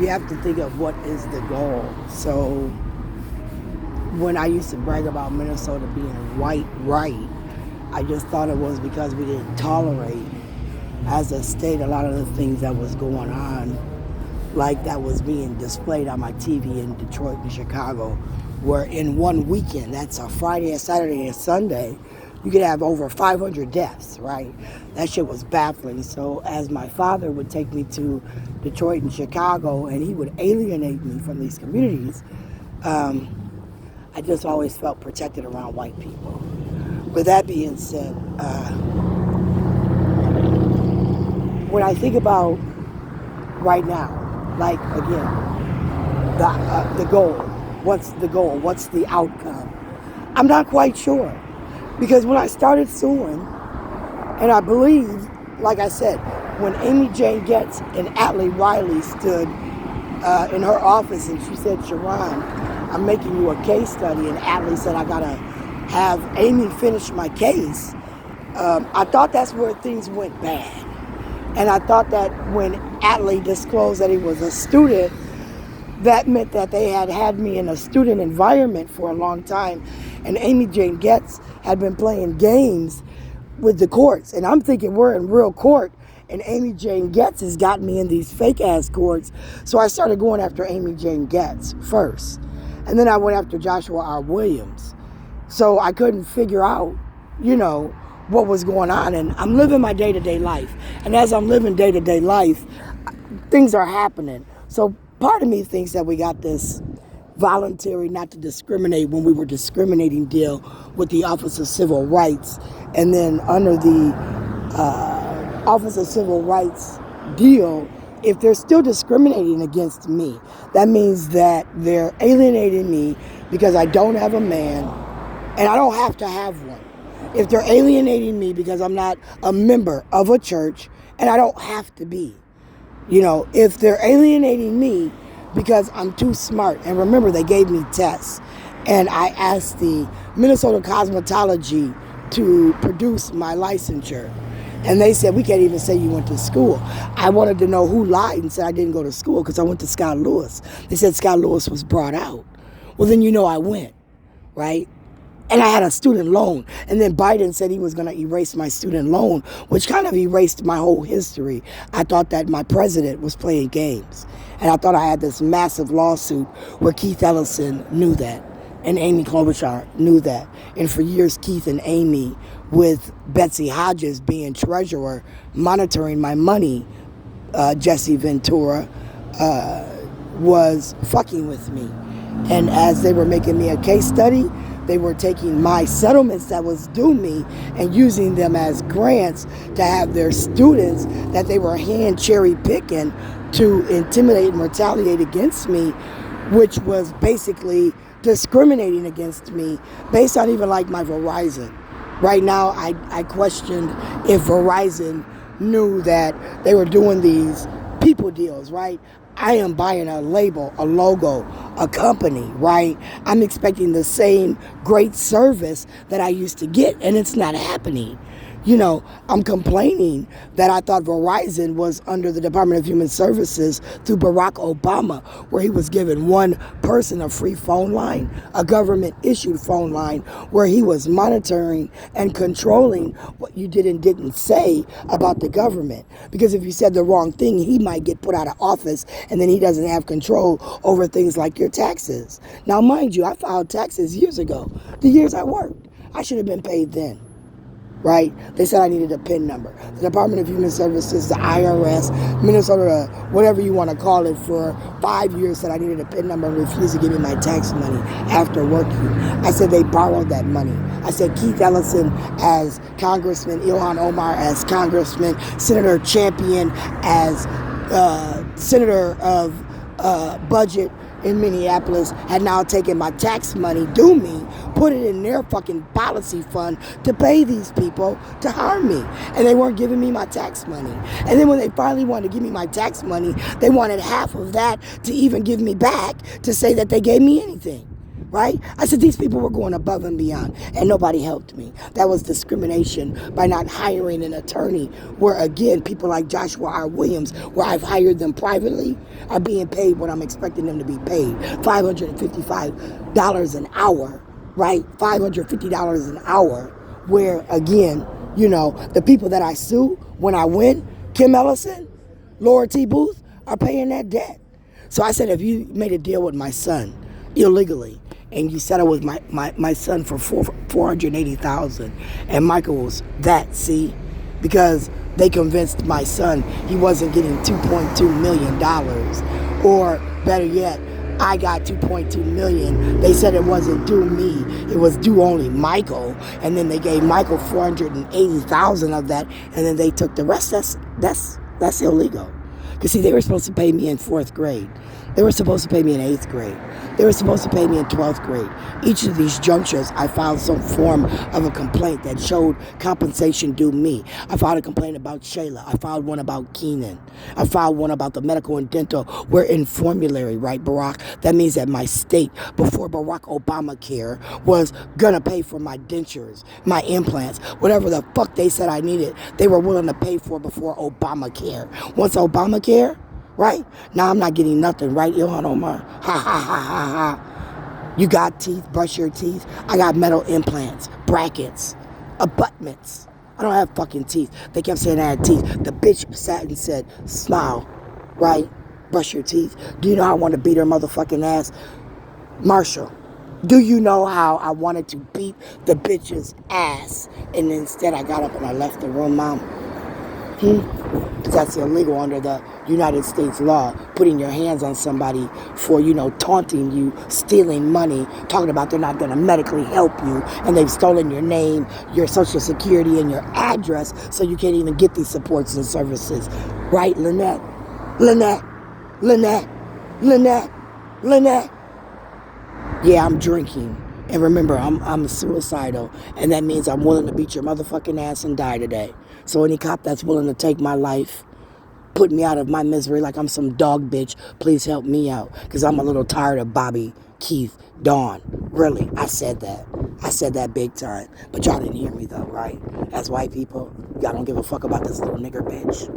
you have to think of what is the goal. So when I used to brag about Minnesota being white right, I just thought it was because we didn't tolerate as a state a lot of the things that was going on, like that was being displayed on my TV in Detroit and Chicago, where in one weekend, that's a Friday, a Saturday, and a Sunday, you could have over 500 deaths, right? That shit was baffling. So as my father would take me to Detroit and Chicago and he would alienate me from these communities, I just always felt protected around white people. With that being said, when I think about right now, like again, the goal, what's the goal, what's the outcome? I'm not quite sure. Because when I started suing, and I believe, like I said, when Amy Jane Getz and Atlee Riley stood in her office and she said, Schaaron, I'm making you a case study, and Atlee said, I gotta have Amy finish my case, I thought that's where things went bad. And I thought that when Atlee disclosed that he was a student, that meant that they had me in a student environment for a long time, and Amy Jane Getz had been playing games with the courts. And I'm thinking we're in real court, and Amy Jane Getz has got me in these fake-ass courts. So I started going after Amy Jane Getz first. And then I went after Joshua R. Williams. So I couldn't figure out, what was going on. And I'm living my day-to-day life. And as I'm living day-to-day life, things are happening. So part of me thinks that we got this voluntary not to discriminate when we were discriminating deal with the Office of Civil Rights. And then under the Office of Civil Rights deal, if they're still discriminating against me, that means that they're alienating me because I don't have a man and I don't have to have one. If they're alienating me because I'm not a member of a church and I don't have to be. If they're alienating me because I'm too smart. And remember, they gave me tests. And I asked the Minnesota Cosmetology to produce my licensure. And they said, we can't even say you went to school. I wanted to know who lied and said I didn't go to school because I went to Scott Lewis. They said Scott Lewis was brought out. Well, then I went, right? And I had a student loan. And then Biden said he was going to erase my student loan, which kind of erased my whole history. I thought that my president was playing games. And I thought I had this massive lawsuit where Keith Ellison knew that. And Amy Klobuchar knew that. And for years, Keith and Amy, with Betsy Hodges being treasurer, monitoring my money, Jesse Ventura, was fucking with me. And as they were making me a case study, they were taking my settlements that was due me and using them as grants to have their students that they were hand cherry picking to intimidate and retaliate against me, which was basically discriminating against me based on even like my Verizon. Right now, I questioned if Verizon knew that they were doing these people deals, right? I am buying a label, a logo, a company, right? I'm expecting the same great service that I used to get, and it's not happening. I'm complaining that I thought Verizon was under the Department of Human Services through Barack Obama, where he was giving one person a free phone line, a government-issued phone line, where he was monitoring and controlling what you did and didn't say about the government. Because if you said the wrong thing, he might get put out of office, and then he doesn't have control over things like your taxes. Now, mind you, I filed taxes years ago, the years I worked. I should have been paid then. Right? They said I needed a PIN number. The Department of Human Services, the IRS, Minnesota, whatever you want to call it, for 5 years said I needed a PIN number and refused to give me my tax money after working. I said they borrowed that money. I said Keith Ellison as Congressman, Ilhan Omar as Congressman, Senator Champion as Senator of Budget in Minneapolis had now taken my tax money due me, put it in their fucking policy fund to pay these people to harm me. And they weren't giving me my tax money. And then when they finally wanted to give me my tax money, they wanted half of that to even give me back to say that they gave me anything. right? I said, these people were going above and beyond, and nobody helped me. That was discrimination by not hiring an attorney, where, again, people like Joshua R. Williams, where I've hired them privately, are being paid what I'm expecting them to be paid, $555 an hour, right? $550 an hour, where, again, you know, the people that I sue when I win, Kim Ellison, Laura T. Booth, are paying that debt. So I said, if you made a deal with my son illegally, and you settled with my son for $480,000, and Michael was that, see? Because they convinced my son he wasn't getting $2.2 million. Or better yet, I got $2.2 million. They said it wasn't due me, it was due only Michael. And then they gave Michael $480,000 of that, and then they took the rest. That's illegal. Because, see, they were supposed to pay me in 4th grade. They were supposed to pay me in 8th grade. They were supposed to pay me in 12th grade. Each of these junctures, I filed some form of a complaint that showed compensation due me. I filed a complaint about Shayla. I filed one about Keenan. I filed one about the medical and dental. We're in formulary, right, Barack? That means that my state, before Barack Obamacare, was going to pay for my dentures, my implants, whatever the fuck they said I needed, they were willing to pay for before Obamacare. Once Obamacare, right? Now I'm not getting nothing, right, Ilhan Omar? Ha, ha, ha, ha, ha. You got teeth, brush your teeth. I got metal implants, brackets, abutments. I don't have fucking teeth. They kept saying I had teeth. The bitch sat and said, smile, right? Brush your teeth. Do you know how I want to beat her motherfucking ass? Marshall, do you know how I wanted to beat the bitch's ass? And instead I got up and I left the room, Mom. Because that's illegal under the United States law, putting your hands on somebody for, you know, taunting you, stealing money, talking about they're not going to medically help you, and they've stolen your name, your social security, and your address, so you can't even get these supports and services. Right, Lynette? Lynette? Lynette? Lynette? Lynette? Yeah, I'm drinking. And remember, I'm suicidal, and that means I'm willing to beat your motherfucking ass and die today. So any cop that's willing to take my life, put me out of my misery like I'm some dog bitch, please help me out. Because I'm a little tired of Bobby, Keith, Dawn. Really, I said that. I said that big time. But y'all didn't hear me though, right? As white people, y'all don't give a fuck about this little nigger bitch.